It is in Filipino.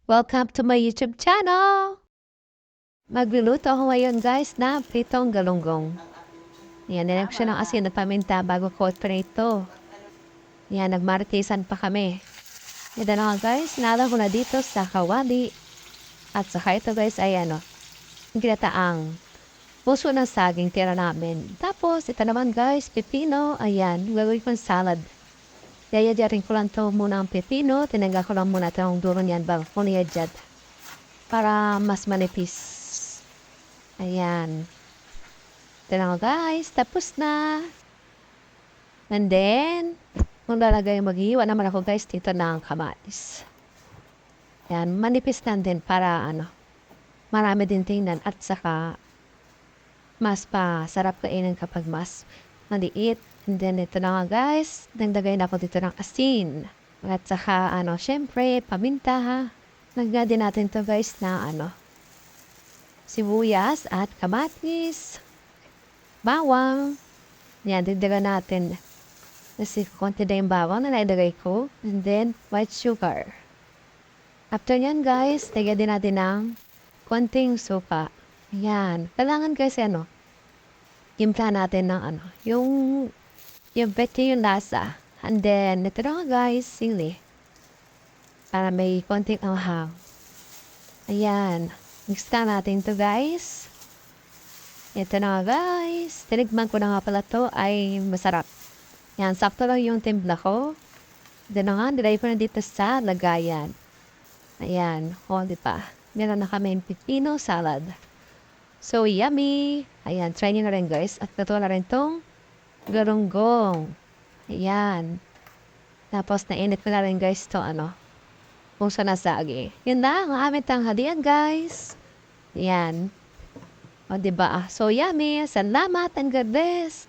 Welcome to my YouTube channel! Magluluto ako ngayon guys na pritong galunggong. Yan, nilagyan ko siya ng asin at paminta bago ko prito. Yan, nagmaritisan pa kami. Ito na nga guys, nala ko na dito sa kawali. At saka ito guys ay ginataang puso ng saging tira namin. Tapos ito naman guys, pepino. Ayan, gagawin kong salad. Yayadyarin ko lang to muna ang pepino. Tinanggal ko lang muna itong dulo niyan bago ko niyadyad. Para mas manipis. Ayan. Ito na guys. Tapos na. And then, kung lalagay maghiwa naman ako guys dito ng kamatis. Ayan. Manipis lang din para marami din tingnan. At saka, mas pa sarap kainin kapag mas maliit. And then, ito na nga guys. Nagdagay na ako dito ng asin. At saka, syempre, paminta ha. Lagyan din natin to guys na sibuyas at kamatis, bawang. Yan, dagdagan natin. Kasi konti na yung bawang na nailagay ko. And then, white sugar. After yan guys, lagyan din natin ng konting suka. Yan. Kailangan guys, gimpla natin ng yung bete yung lasa. And then, ito na nga guys, sili. Para may konting anghang. Ayan. Mix na natin to guys. Ito na guys. Tinigman ko na nga pala to ay masarap. Yan. Sakto lang yung timpla ko. Ito na nga. Nilagay ko na dito sa lagayan. Ayan. O, diba? Meron na kami yung pepino salad. So, yummy. Ayan. Try nyo na rin guys. At ito na rin tong galunggong. Ayan. Tapos, nainit ko na rin guys to kung saan nasagi. Yun na, ang aming tanghalian, guys. Yan. O, diba? So, yummy. Salamat and God bless.